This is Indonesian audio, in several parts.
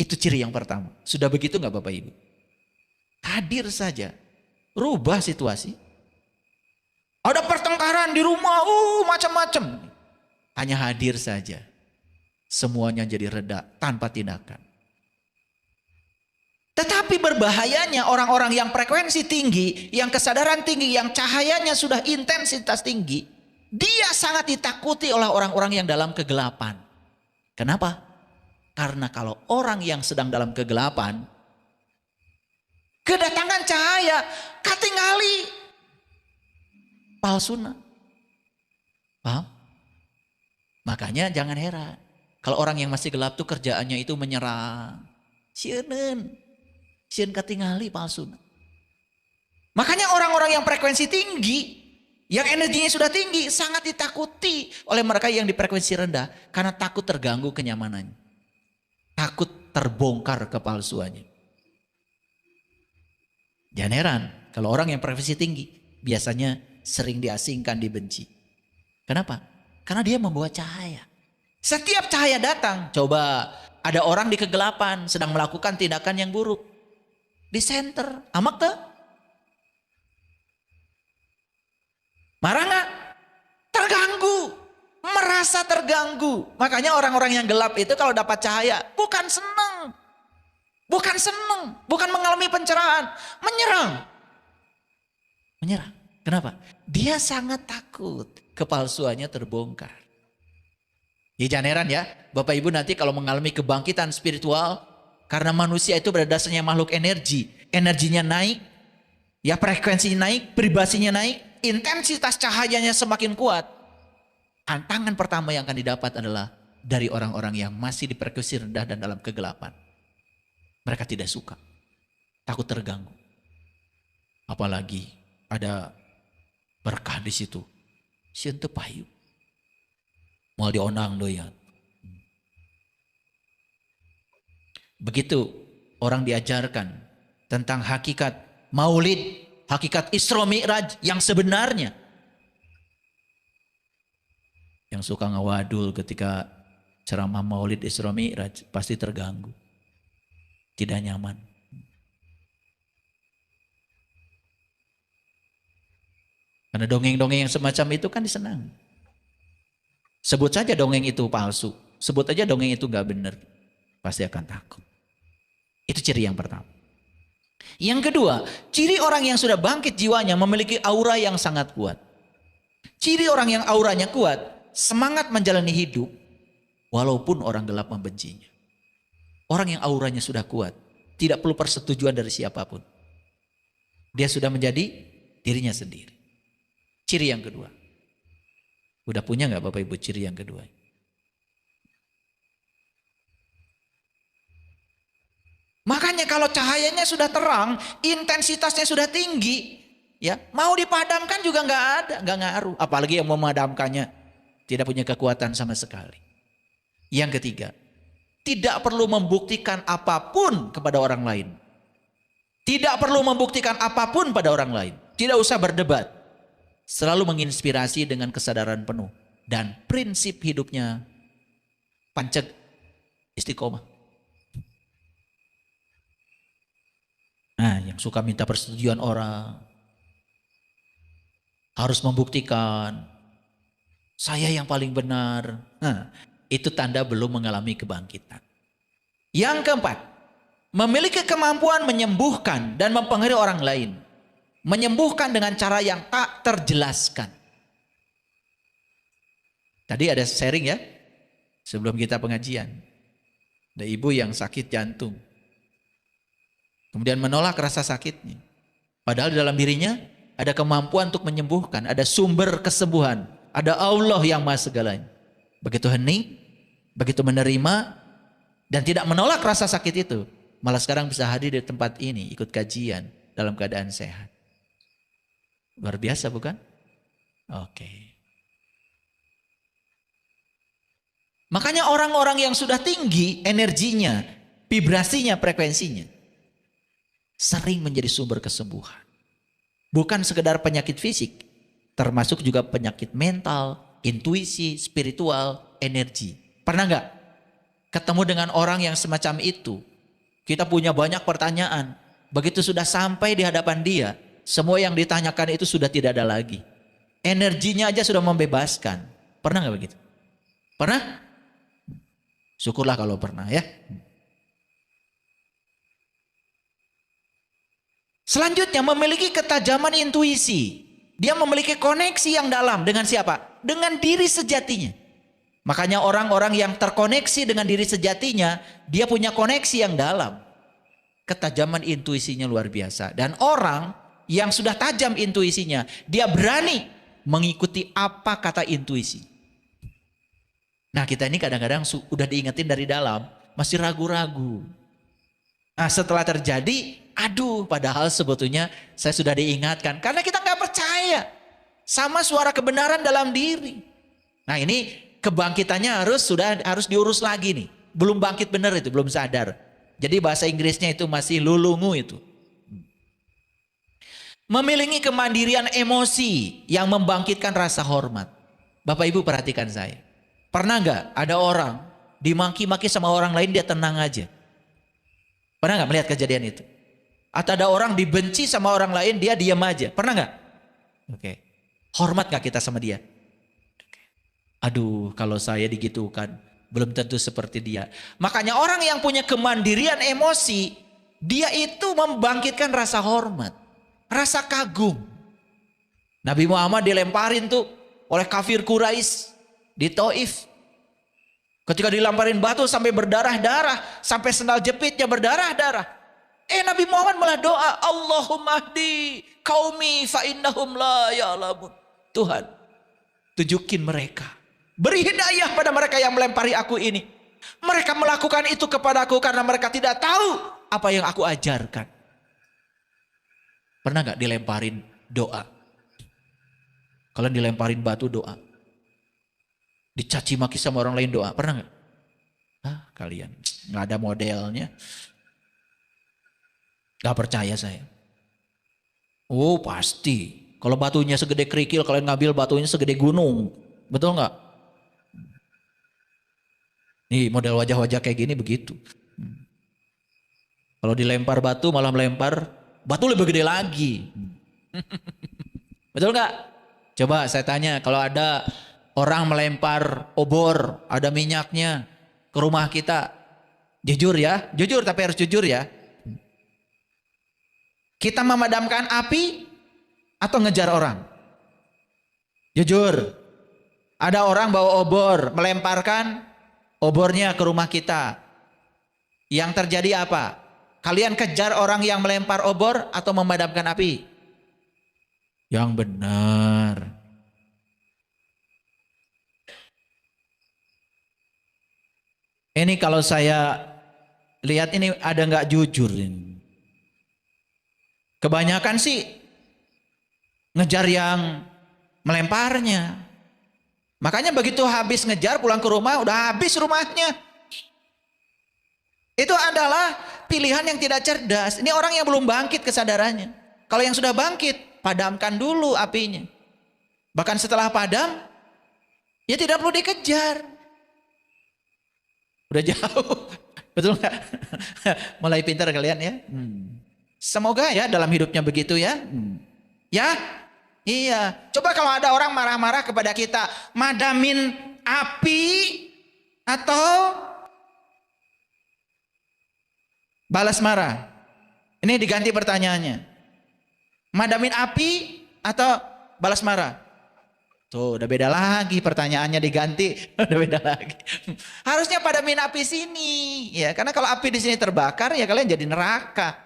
Itu ciri yang pertama. Sudah begitu nggak Bapak Ibu? Hadir saja, rubah situasi. Ada pertengkaran di rumah, macam-macam. Hanya hadir saja. Semuanya jadi reda tanpa tindakan. Tetapi berbahayanya orang-orang yang frekuensi tinggi, yang kesadaran tinggi, yang cahayanya sudah intensitas tinggi, dia sangat ditakuti oleh orang-orang yang dalam kegelapan. Kenapa? Karena kalau orang yang sedang dalam kegelapan, kedatangan cahaya, katingali, palsuna. Paham? Makanya jangan heran. Kalau orang yang masih gelap tuh kerjaannya itu menyerang. Sieun katingali palsuna. Makanya orang-orang yang frekuensi tinggi, yang energinya sudah tinggi, sangat ditakuti oleh mereka yang di frekuensi rendah. Karena takut terganggu kenyamanannya. Takut terbongkar kepalsuannya. Jangan heran kalau orang yang frekuensi tinggi biasanya sering diasingkan, dibenci. Kenapa? Karena dia membawa cahaya. Setiap cahaya datang, coba ada orang di kegelapan sedang melakukan tindakan yang buruk. Di center, amak tuh? Marah nggak? Terganggu, merasa terganggu. Makanya orang-orang yang gelap itu kalau dapat cahaya bukan senang. Bukan senang, bukan mengalami pencerahan, menyerang. Menyerang. Kenapa? Dia sangat takut kepalsuannya terbongkar. Ya jangan heran ya, Bapak Ibu nanti kalau mengalami kebangkitan spiritual, karena manusia itu pada dasarnya makhluk energi, energinya naik, ya frekuensinya naik, vibrasinya naik, intensitas cahayanya semakin kuat. Tantangan pertama yang akan didapat adalah dari orang-orang yang masih di frekuensi rendah dan dalam kegelapan. Mereka tidak suka, takut terganggu. Apalagi ada berkah di situ. Sieun teu payu. Moal dionang doyan. Begitu orang diajarkan tentang hakikat maulid, hakikat Isra Mi'raj yang sebenarnya. Yang suka ngawadul ketika ceramah maulid Isra Mi'raj pasti terganggu. Tidak nyaman. Karena dongeng-dongeng yang semacam itu kan disenang. Sebut saja dongeng itu palsu. Sebut aja dongeng itu gak benar. Pasti akan takut. Itu ciri yang pertama. Yang kedua, ciri orang yang sudah bangkit jiwanya memiliki aura yang sangat kuat. Ciri orang yang auranya kuat, semangat menjalani hidup walaupun orang gelap membencinya. Orang yang auranya sudah kuat, tidak perlu persetujuan dari siapapun. Dia sudah menjadi dirinya sendiri. Ciri yang kedua. Udah punya gak Bapak Ibu ciri yang kedua? Makanya kalau cahayanya sudah terang, intensitasnya sudah tinggi, ya mau dipadamkan juga nggak ada, nggak ngaruh. Apalagi yang memadamkannya tidak punya kekuatan sama sekali. Yang ketiga, tidak perlu membuktikan apapun kepada orang lain. Tidak perlu membuktikan apapun pada orang lain. Tidak usah berdebat. Selalu menginspirasi dengan kesadaran penuh. Dan prinsip hidupnya panceg istiqomah. Nah, yang suka minta persetujuan orang. Harus membuktikan. Saya yang paling benar. Nah, itu tanda belum mengalami kebangkitan. Yang keempat, memiliki kemampuan menyembuhkan dan mempengaruhi orang lain. Menyembuhkan dengan cara yang tak terjelaskan. Tadi ada sharing ya, sebelum kita pengajian. Ada ibu yang sakit jantung. Kemudian menolak rasa sakitnya. Padahal di dalam dirinya ada kemampuan untuk menyembuhkan. Ada sumber kesembuhan. Ada Allah yang maha segalanya. Begitu hening, begitu menerima, dan tidak menolak rasa sakit itu. Malah sekarang bisa hadir di tempat ini, ikut kajian dalam keadaan sehat. Luar biasa bukan? Oke. Makanya orang-orang yang sudah tinggi energinya, vibrasinya, frekuensinya, sering menjadi sumber kesembuhan. Bukan sekedar penyakit fisik, termasuk juga penyakit mental, intuisi, spiritual, energi. Pernah nggak ketemu dengan orang yang semacam itu? Kita punya banyak pertanyaan. Begitu sudah sampai di hadapan dia, semua yang ditanyakan itu sudah tidak ada lagi. Energinya aja sudah membebaskan. Pernah nggak begitu? Pernah? Syukurlah kalau pernah ya. Selanjutnya memiliki ketajaman intuisi. Dia memiliki koneksi yang dalam dengan siapa? Dengan diri sejatinya. Makanya orang-orang yang terkoneksi dengan diri sejatinya, dia punya koneksi yang dalam. Ketajaman intuisinya luar biasa. Dan orang yang sudah tajam intuisinya, dia berani mengikuti apa kata intuisi. Nah, kita ini kadang-kadang udah diingetin dari dalam, masih ragu-ragu. Nah, setelah terjadi, aduh, padahal sebetulnya saya sudah diingatkan. Karena kita nggak percaya sama suara kebenaran dalam diri. Nah, ini kebangkitannya harus diurus lagi nih. Belum bangkit benar itu, belum sadar. Jadi bahasa Inggrisnya itu masih lulungu itu. Memiliki kemandirian emosi yang membangkitkan rasa hormat. Bapak Ibu perhatikan saya. Pernah nggak ada orang dimaki-maki sama orang lain dia tenang aja? Pernah nggak melihat kejadian itu? Atau ada orang dibenci sama orang lain dia diam aja? Pernah nggak? Oke. Hormat nggak kita sama dia? Aduh, kalau saya digitukan belum tentu seperti dia. Makanya orang yang punya kemandirian emosi, dia itu membangkitkan rasa hormat, rasa kagum. Nabi Muhammad dilemparin tuh oleh kafir Quraisy di Taif. Ketika dilemparin batu sampai berdarah-darah, sampai sendal jepitnya berdarah-darah. Nabi Muhammad malah doa, Allahumma hdi qaumi fa innahum la ya'lamun. Tuhan, tunjukin mereka. Beri hidayah pada mereka yang melempari aku ini. Mereka melakukan itu kepadaku karena mereka tidak tahu apa yang aku ajarkan. Pernah gak dilemparin doa? Kalian dilemparin batu doa. Dicaci maki sama orang lain doa. Pernah gak? Kalian gak ada modelnya. Gak percaya saya. Oh pasti. Kalau batunya segede kerikil, kalian ngambil batunya segede gunung. Betul gak? Nih model wajah-wajah kayak gini begitu. Kalau dilempar batu malah melempar batu lebih gede lagi. Betul gak? Coba saya tanya, kalau ada orang melempar obor, ada minyaknya ke rumah kita. Jujur ya, jujur tapi harus jujur ya. Kita memadamkan api atau ngejar orang? Jujur. Ada orang bawa obor, melemparkan obornya ke rumah kita. Yang terjadi apa? Kalian kejar orang yang melempar obor atau memadamkan api? Yang benar. Ini kalau saya lihat ini ada nggak jujur ini. Kebanyakan sih ngejar yang melemparnya. Makanya begitu habis ngejar pulang ke rumah udah habis rumahnya. Itu adalah pilihan yang tidak cerdas. Ini orang yang belum bangkit kesadarannya. Kalau yang sudah bangkit, padamkan dulu apinya. Bahkan setelah padam, ya tidak perlu dikejar. Udah jauh. Betul nggak? Mulai pintar kalian ya. Semoga ya dalam hidupnya begitu ya. Ya, iya. Coba kalau ada orang marah-marah kepada kita, madamin api atau balas marah? Ini diganti pertanyaannya. Madamin api atau balas marah? Tuh udah beda lagi pertanyaannya diganti. Udah beda lagi. Harusnya padamin api sini. Ya, karena kalau api di sini terbakar ya kalian jadi neraka.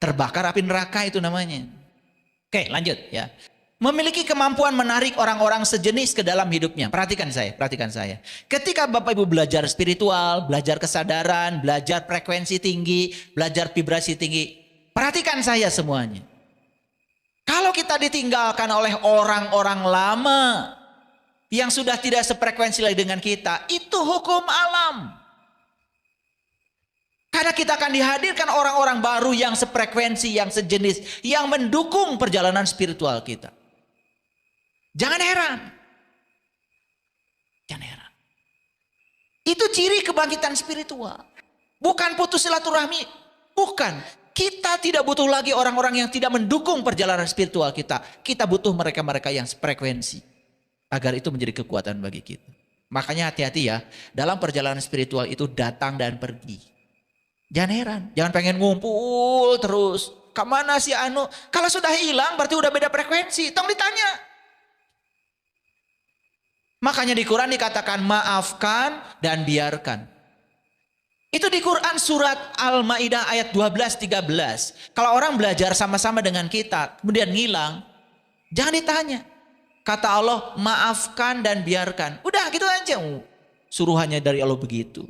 Terbakar api neraka itu namanya. Oke, lanjut ya. Memiliki kemampuan menarik orang-orang sejenis ke dalam hidupnya. Perhatikan saya, perhatikan saya. Ketika Bapak Ibu belajar spiritual, belajar kesadaran, belajar frekuensi tinggi, belajar vibrasi tinggi, perhatikan saya semuanya. Kalau kita ditinggalkan oleh orang-orang lama yang sudah tidak sefrekuensi lagi dengan kita, itu hukum alam. Karena kita akan dihadirkan orang-orang baru yang sefrekuensi, yang sejenis, yang mendukung perjalanan spiritual kita. Jangan heran. Jangan heran. Itu ciri kebangkitan spiritual. Bukan putus silaturahmi. Bukan. Kita tidak butuh lagi orang-orang yang tidak mendukung perjalanan spiritual kita. Kita butuh mereka-mereka yang frekuensi. Agar itu menjadi kekuatan bagi kita. Makanya hati-hati ya. Dalam perjalanan spiritual itu datang dan pergi. Jangan heran. Jangan pengen ngumpul terus. Kemana si anu? Kalau sudah hilang berarti udah beda frekuensi. Tolong ditanya. Makanya di Quran dikatakan maafkan dan biarkan. Itu di Quran surat Al-Maidah ayat 12-13. Kalau orang belajar sama-sama dengan kita, kemudian ngilang, jangan ditanya. Kata Allah, maafkan dan biarkan. Udah gitu aja. Suruhannya dari Allah begitu.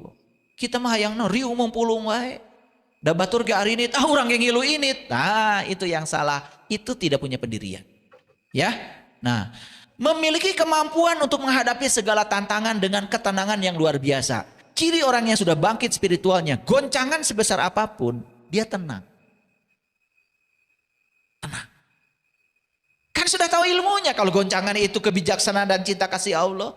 Kita mah yang riu mumpulung wae. Da batur ge ari ini, orang yang ngilu ini. Nah, itu yang salah. Itu tidak punya pendirian. Ya. Nah, memiliki kemampuan untuk menghadapi segala tantangan dengan ketenangan yang luar biasa. Ciri orang yang sudah bangkit spiritualnya, goncangan sebesar apapun, dia tenang. Tenang. Kan sudah tahu ilmunya kalau goncangan itu kebijaksanaan dan cinta kasih Allah.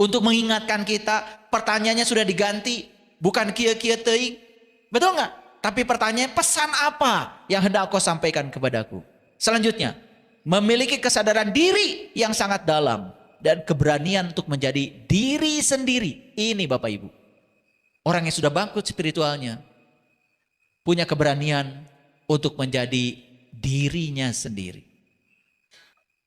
Untuk mengingatkan kita, pertanyaannya sudah diganti. Bukan kia-kia teuing. Betul nggak? Tapi pertanyaan, pesan apa yang hendak kau sampaikan kepadaku? Selanjutnya, memiliki kesadaran diri yang sangat dalam. Dan keberanian untuk menjadi diri sendiri. Ini Bapak Ibu. Orang yang sudah bangkit spiritualnya punya keberanian untuk menjadi dirinya sendiri.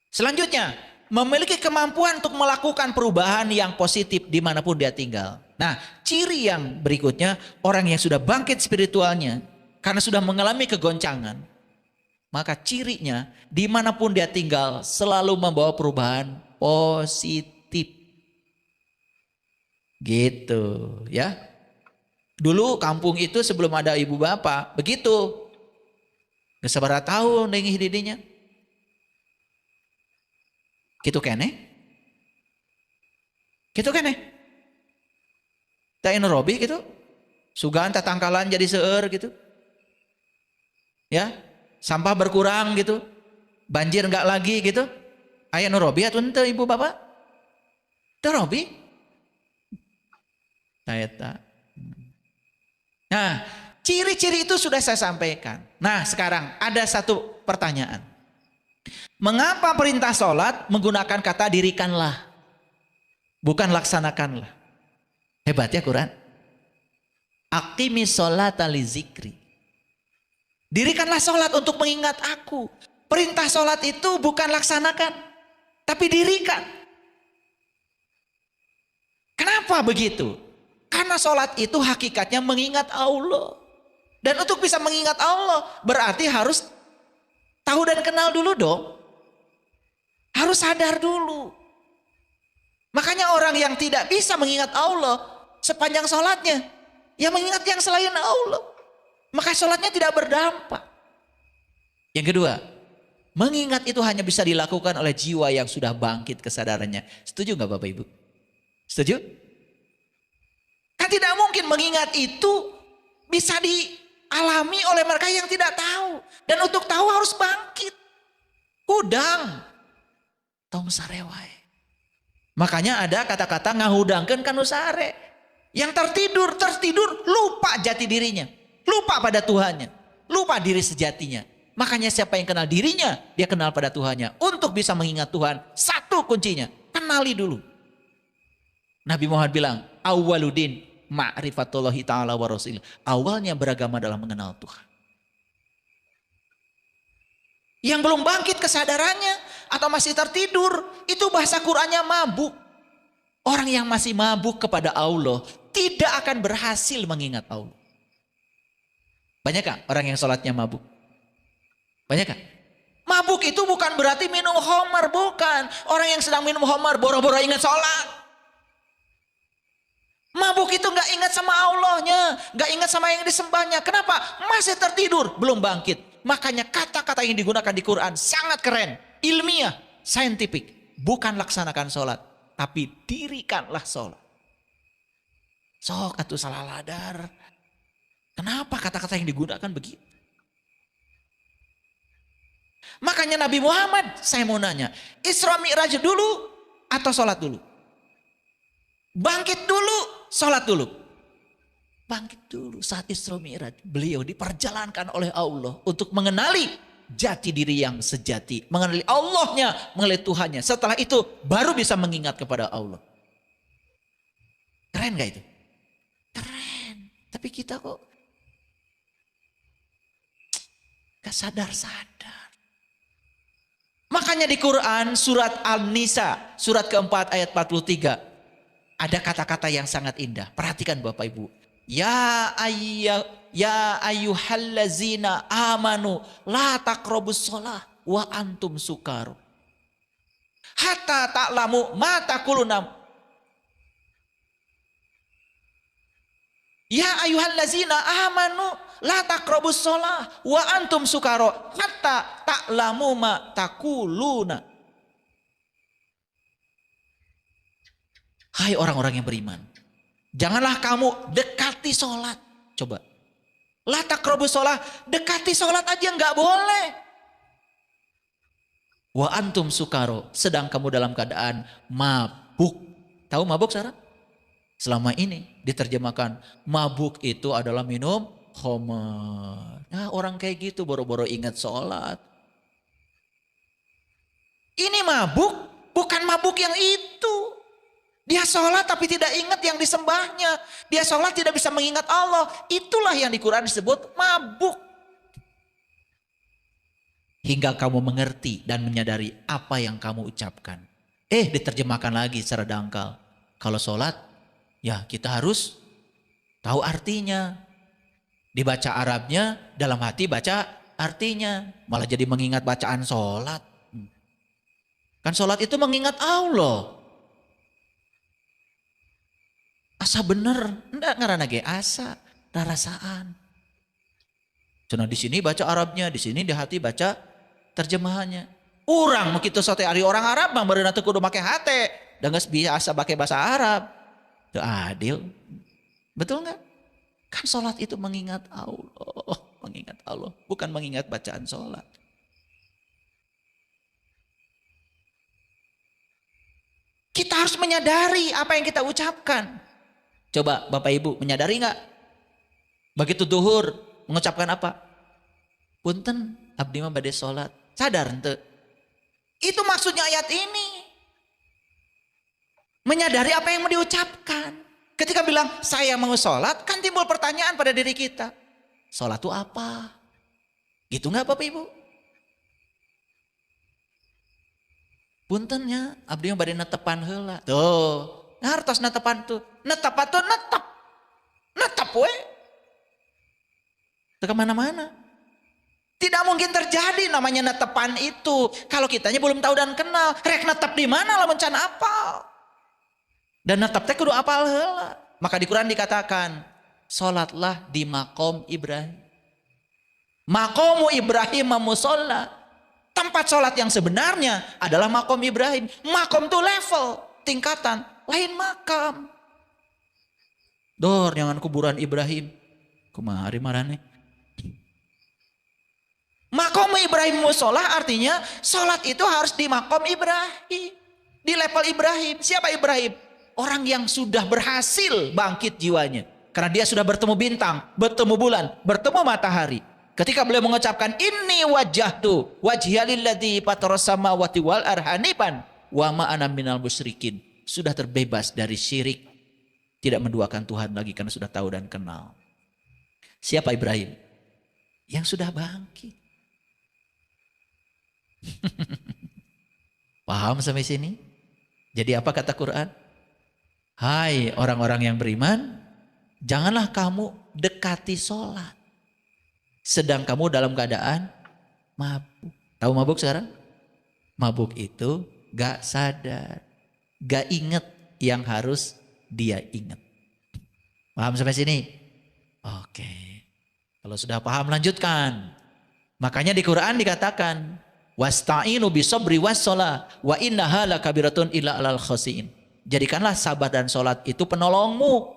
Selanjutnya, memiliki kemampuan untuk melakukan perubahan yang positif dimanapun dia tinggal. Nah, ciri yang berikutnya, orang yang sudah bangkit spiritualnya karena sudah mengalami kegoncangan, maka cirinya dimanapun dia tinggal selalu membawa perubahan positif. Gitu ya. Dulu kampung itu sebelum ada ibu bapak, begitu. Gak sabar tahun dengan didinya. Gitu kene. Gitu kene. Tain Robi gitu. Sugan tatangkalan jadi seueur gitu. Ya, sampah berkurang gitu. Banjir enggak lagi gitu. Aya nu Robi atuh henteu ibu bapak? Teu Robi. Taeta. Nah, ciri-ciri itu sudah saya sampaikan. Nah, sekarang ada satu pertanyaan. Mengapa perintah sholat menggunakan kata dirikanlah, bukan laksanakanlah? Hebat ya Quran. Aqimis sholata li zikri. Dirikanlah sholat untuk mengingat aku. Perintah sholat itu bukan laksanakan, tapi dirikan. Kenapa begitu? Karena sholat itu hakikatnya mengingat Allah. Dan untuk bisa mengingat Allah berarti harus tahu dan kenal dulu dong. Harus sadar dulu. Makanya orang yang tidak bisa mengingat Allah sepanjang sholatnya, ya mengingat yang selain Allah, maka sholatnya tidak berdampak. Yang kedua, mengingat itu hanya bisa dilakukan oleh jiwa yang sudah bangkit kesadarannya. Setuju nggak Bapak Ibu? Setuju? Kan tidak mungkin mengingat itu bisa dialami oleh mereka yang tidak tahu. Dan untuk tahu harus bangkit. Udang. Tong sarewai. Makanya ada kata-kata ngahudangkeun kanu sare. Yang tertidur lupa jati dirinya. Lupa pada Tuhannya. Lupa diri sejatinya. Makanya siapa yang kenal dirinya, dia kenal pada Tuhannya. Untuk bisa mengingat Tuhan, satu kuncinya, kenali dulu. Nabi Muhammad bilang, awwaluddin ma'rifatullahi ta'ala wa rasulih. Awalnya beragama dalam mengenal Tuhan. Yang belum bangkit kesadarannya atau masih tertidur, itu bahasa Qur'annya mabuk. Orang yang masih mabuk kepada Allah tidak akan berhasil mengingat Allah. Banyakkah orang yang sholatnya mabuk? Banyakkah? Mabuk itu bukan berarti minum khamar, bukan. Orang yang sedang minum khamar boro-boro ingat sholat. Mabuk itu gak ingat sama Allahnya, gak ingat sama yang disembahnya. Kenapa? Masih tertidur, belum bangkit. Makanya kata-kata yang digunakan di Quran sangat keren, ilmiah, saintifik. Bukan laksanakan sholat, tapi dirikanlah sholat. Sok atuh salah ladar. Kenapa kata-kata yang digunakan begitu? Makanya Nabi Muhammad, saya mau nanya, Isra Mi'raj dulu atau sholat dulu? Bangkit dulu, sholat dulu. Bangkit dulu saat Isra Mi'raj. Beliau diperjalankan oleh Allah untuk mengenali jati diri yang sejati. Mengenali Allahnya, mengenali Tuhannya. Setelah itu baru bisa mengingat kepada Allah. Keren gak itu? Keren. Tapi kita kok gak sadar-sadar. Makanya di Quran surat An-Nisa, surat keempat ayat 43. Ada kata-kata yang sangat indah. Perhatikan Bapak Ibu. Ya ayyuhallazina amanu la taqrabus shalah wa antum sukar. Hatta ta'lamu ma taquluna. Ya ayyuhallazina amanu la taqrabus shalah wa antum sukara hatta ta'lamu ma taquluna. Hai orang-orang yang beriman, janganlah kamu dekati sholat. Coba. La taqrabus shalah, dekati sholat aja nggak boleh. Wa antum sukaro, sedang kamu dalam keadaan mabuk. Tahu mabuk Sarah? Selama ini diterjemahkan mabuk itu adalah minum khamar. Nah orang kayak gitu boro-boro ingat sholat. Ini mabuk, bukan mabuk yang itu. Dia sholat tapi tidak ingat yang disembahnya. Dia sholat tidak bisa mengingat Allah. Itulah yang di Quran disebut mabuk. Hingga kamu mengerti dan menyadari apa yang kamu ucapkan. Diterjemahkan lagi secara dangkal. Kalau sholat, ya kita harus tahu artinya. Dibaca Arabnya, dalam hati baca artinya. Malah jadi mengingat bacaan sholat. Kan sholat itu mengingat Allah. Asa bener, enggak ngarana ge asa, rasaan. Cuma di sini baca Arabnya, di sini di hati baca terjemahannya. Orang mau kita sote ari orang Arab mah beureunan teu kudu make hate, da geus biasa pakai bahasa Arab. Teu adil. Betul enggak? Kan salat itu mengingat Allah, bukan mengingat bacaan salat. Kita harus menyadari apa yang kita ucapkan. Coba Bapak Ibu menyadari nggak? Begitu duhur mengucapkan apa? Punten abdi mah bade sholat. Sadar ente? Itu maksudnya ayat ini. Menyadari apa yang mau diucapkan. Ketika bilang saya mau sholat, kan timbul pertanyaan pada diri kita. Sholat itu apa? Gitu nggak Bapak Ibu? Puntennya abdi mah bade netepan heula. Tuh. Hartos netepan tuh. Netepan tuh netep. Netep we. Itu kemana-mana. Tidak mungkin terjadi namanya netepan itu. Kalau kitanya belum tahu dan kenal. Rek netep di mana lamun can apal. Dan netep teh kudu apal heula. Maka di Quran dikatakan. Sholatlah di makom Ibrahim. Makomu Ibrahim musolla. Tempat sholat yang sebenarnya adalah makom Ibrahim. Makom tuh level, tingkatan. Lain makam. Dor jangan kuburan Ibrahim. Kumaha ari marane. Makom Ibrahim musolah artinya sholat itu harus di makom Ibrahim. Di level Ibrahim. Siapa Ibrahim? Orang yang sudah berhasil bangkit jiwanya. Karena dia sudah bertemu bintang, bertemu bulan, bertemu matahari. Ketika beliau mengucapkan inni wajjahtu wajhiya lilladzi fataras samawati wal ardi hanifan wa ma ana minal musyrikin. Sudah terbebas dari syirik. Tidak menduakan Tuhan lagi karena sudah tahu dan kenal. Siapa Ibrahim? Yang sudah bangkit. Paham sampai sini? Jadi apa kata Quran? Hai orang-orang yang beriman, janganlah kamu dekati sholat. Sedang kamu dalam keadaan mabuk. Tahu mabuk sekarang? Mabuk itu gak sadar. Gak inget yang harus dia ingat. Paham sampai sini? Oke. Kalau sudah paham lanjutkan. Makanya di Quran dikatakan wasta'inu bisabri wassalah wa innaha lakabiratun illa alal khasiin. Jadikanlah sabar dan sholat itu penolongmu.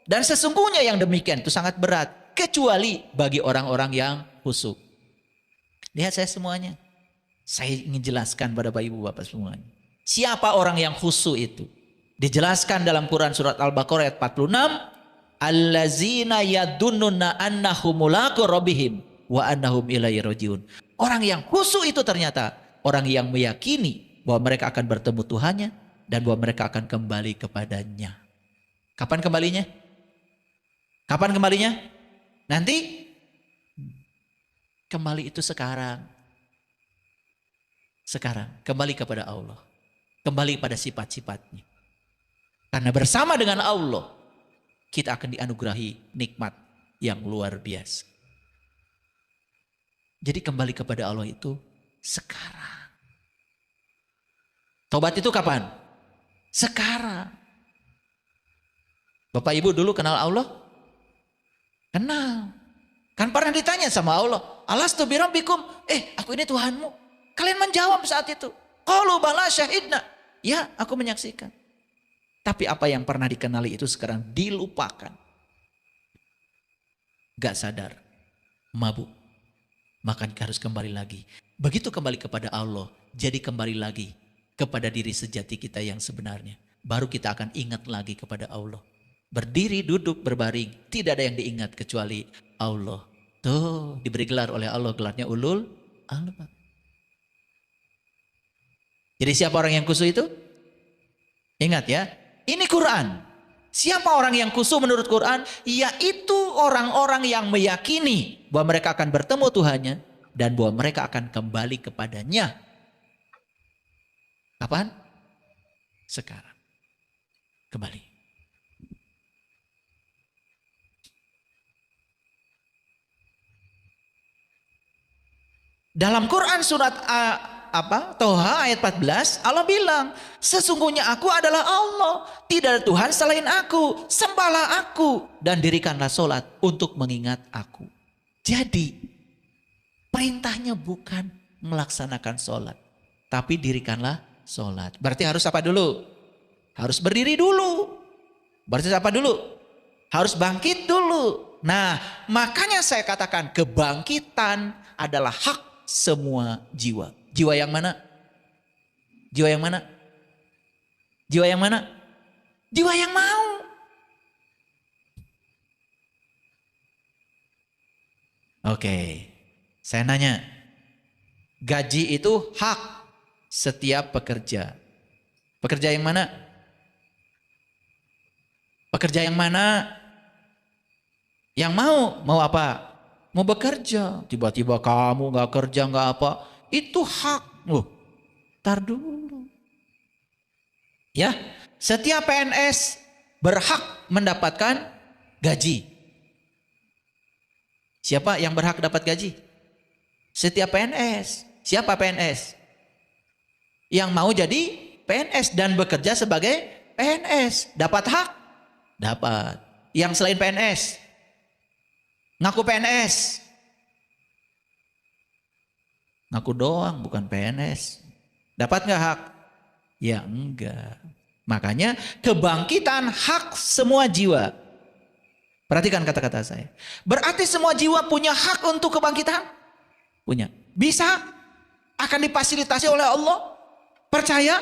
Dan sesungguhnya yang demikian itu sangat berat. Kecuali bagi orang-orang yang khusyuk. Lihat saya semuanya. Saya ingin jelaskan pada Bapak Ibu Bapak semuanya. Siapa orang yang khusyuk itu? Dijelaskan dalam Quran surat Al-Baqarah ayat 46. allazina yadunnuna annahum mulaqu rabbihim wa annahum ilaihi rajiun. Orang yang khusyuk itu ternyata orang yang meyakini bahwa mereka akan bertemu Tuhannya dan bahwa mereka akan kembali kepadanya. Kapan kembalinya? Kapan kembalinya? Nanti? Kembali itu sekarang. Sekarang kembali kepada Allah. Kembali pada sifat-sifatnya. Karena bersama dengan Allah kita akan dianugerahi nikmat yang luar biasa. Jadi kembali kepada Allah itu sekarang. Tobat itu kapan? Sekarang. Bapak Ibu dulu kenal Allah? Kenal. Kan pernah ditanya sama Allah, alastu birabbikum, aku ini Tuhanmu. Kalian menjawab saat itu, qalu bala syahidna. Ya, aku menyaksikan. Tapi apa yang pernah dikenali itu sekarang dilupakan. Gak sadar, mabuk. Maka harus kembali lagi. Begitu kembali kepada Allah, jadi kembali lagi kepada diri sejati kita yang sebenarnya. Baru kita akan ingat lagi kepada Allah. Berdiri, duduk, berbaring. Tidak ada yang diingat kecuali Allah. Tuh diberi gelar oleh Allah. Gelarnya ulul albab. Jadi siapa orang yang khusyuk itu? Ingat ya. Ini Quran. Siapa orang yang khusyuk menurut Quran? Yaitu orang-orang yang meyakini bahwa mereka akan bertemu Tuhannya. Dan bahwa mereka akan kembali kepadanya. Kapan? Sekarang. Kembali. Dalam Quran surat Toha ayat 14 Allah bilang, sesungguhnya aku adalah Allah, tidak ada Tuhan selain aku, sembahlah aku dan dirikanlah solat untuk mengingat aku. Jadi perintahnya bukan melaksanakan solat, tapi dirikanlah solat. Berarti harus apa dulu? Harus berdiri dulu. Berarti apa dulu? Harus bangkit dulu. Nah, makanya saya katakan kebangkitan adalah hak semua jiwa. Jiwa yang mana? Jiwa yang mana? Jiwa yang mana? Jiwa yang mau. Oke, saya nanya. Gaji itu hak setiap pekerja. Pekerja yang mana? Pekerja yang mana? Yang mau apa? Mau bekerja, tiba-tiba kamu gak kerja gak apa, itu hak. Tar dulu. Ya, setiap PNS berhak mendapatkan gaji. Siapa yang berhak dapat gaji? Setiap PNS. Siapa PNS? Yang mau jadi PNS dan bekerja sebagai PNS. Dapat hak? Dapat. Yang selain PNS? Ngaku PNS. Ngaku doang bukan PNS. Dapat gak hak? Ya enggak. Makanya kebangkitan hak semua jiwa. Perhatikan kata-kata saya. Berarti semua jiwa punya hak untuk kebangkitan? Punya. Bisa? Akan difasilitasi oleh Allah? Percaya?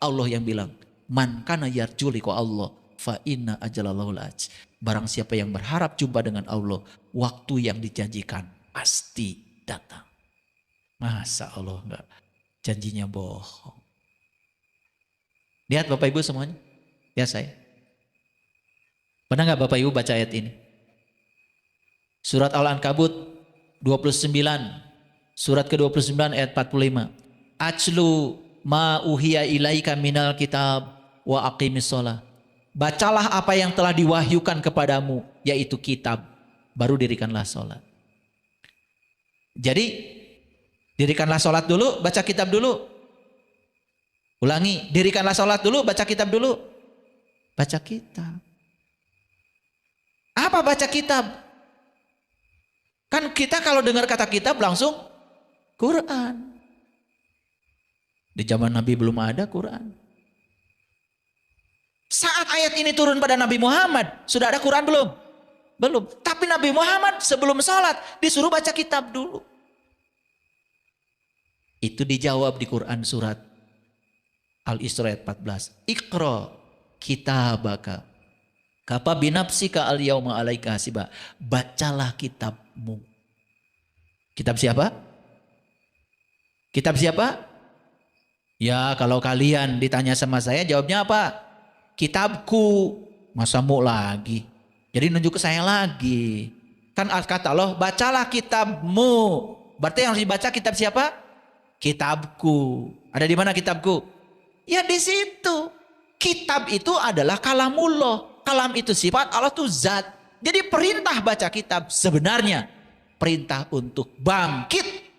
Allah yang bilang, man kana yarju liqa Allah fa inna ajalallahu la'aj. Barang siapa yang berharap jumpa dengan Allah, waktu yang dijanjikan pasti datang. Masa Allah enggak janjinya bohong? Lihat Bapak Ibu semuanya. Ya saya. Pernah enggak Bapak Ibu baca ayat ini? Surat Al-Ankabut 29. Surat ke-29 ayat 45. Ajlu ma uhiya ilaika minal kitab wa aqimis shalah. Bacalah apa yang telah diwahyukan kepadamu, yaitu kitab, baru dirikanlah sholat. Jadi, dirikanlah sholat dulu, baca kitab dulu. Ulangi, dirikanlah sholat dulu, baca kitab dulu. Baca kitab. Apa baca kitab? Kan kita kalau dengar kata kitab langsung Quran. Di zaman Nabi belum ada Quran. Saat ayat ini turun pada Nabi Muhammad, sudah ada Quran belum? Belum. Tapi Nabi Muhammad sebelum sholat disuruh baca kitab dulu. Itu dijawab di Quran surat Al-Isra ayat 14. Iqra kitabaka Kapa binapsika al yauma alaika hasiba. Bacalah kitabmu. Kitab siapa? Kitab siapa? Ya kalau kalian ditanya sama saya jawabnya apa? Kitabku. Masa mau lagi? Jadi nunjuk ke saya lagi. Kan kata Allah, bacalah kitabmu. Berarti yang harus dibaca kitab siapa? Kitabku. Ada di mana kitabku? Ya di situ. Kitab itu adalah kalamullah. Kalam itu sifat, Allah itu zat. Jadi perintah baca kitab sebenarnya perintah untuk bangkit.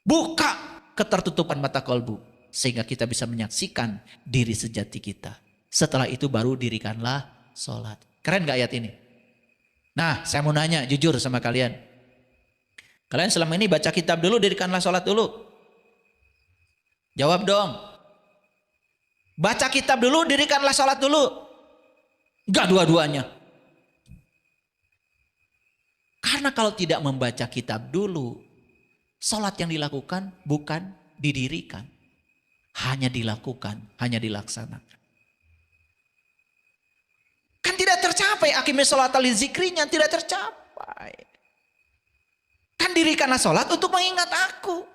Buka ketertutupan mata kolbu. Sehingga kita bisa menyaksikan diri sejati kita. Setelah itu baru dirikanlah sholat. Keren gak ayat ini? Nah saya mau nanya jujur sama kalian. Kalian selama ini baca kitab dulu, dirikanlah sholat dulu. Jawab dong. Baca kitab dulu, dirikanlah sholat dulu. Enggak dua-duanya. Karena kalau tidak membaca kitab dulu, sholat yang dilakukan bukan didirikan. Hanya dilakukan, hanya dilaksanakan. Kan tidak tercapai. Aqimis sholata li zikrinya tidak tercapai. Kan dirikanlah sholat untuk mengingat aku.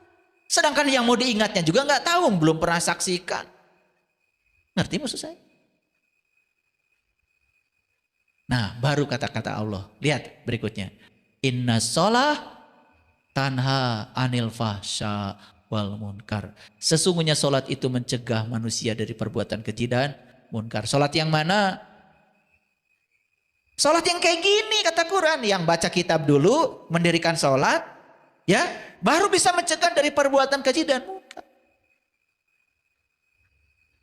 Sedangkan yang mau diingatnya juga nggak tahu, belum pernah saksikan. Ngerti maksud saya? Nah baru kata-kata Allah. Lihat berikutnya. Inna sholah tanha anil fahsya wal munkar. Sesungguhnya sholat itu mencegah manusia dari perbuatan keji dan munkar. Sholat yang mana? Sholat yang kayak gini kata Quran. Yang baca kitab dulu, mendirikan sholat, ya, baru bisa mencegah dari perbuatan keji dan munkar.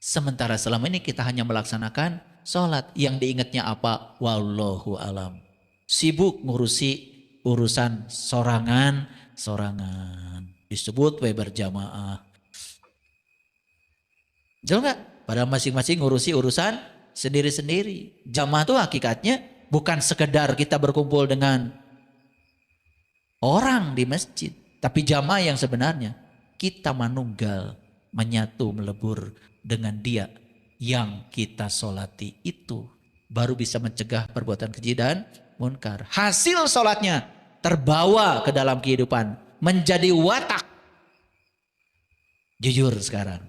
Sementara selama ini kita hanya melaksanakan sholat. Yang diingatnya apa? Wallahu alam. Sibuk ngurusi urusan sorangan. Disebut berjamaah. Jauh gak? Padahal masing-masing ngurusi urusan sendiri-sendiri. Jamaah itu hakikatnya bukan sekedar kita berkumpul dengan orang di masjid. Tapi jamaah yang sebenarnya kita manunggal, menyatu, melebur dengan dia yang kita solati itu. Baru bisa mencegah perbuatan keji dan munkar. Hasil sholatnya terbawa ke dalam kehidupan. Menjadi watak. Jujur sekarang.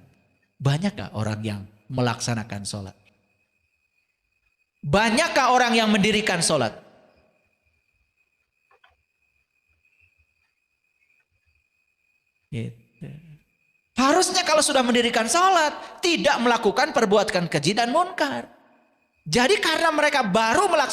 Banyakkah orang yang melaksanakan sholat? Banyakkah orang yang mendirikan sholat? Gitu. Harusnya kalau sudah mendirikan sholat, tidak melakukan perbuatan keji dan munkar. Jadi karena mereka baru melaksanakan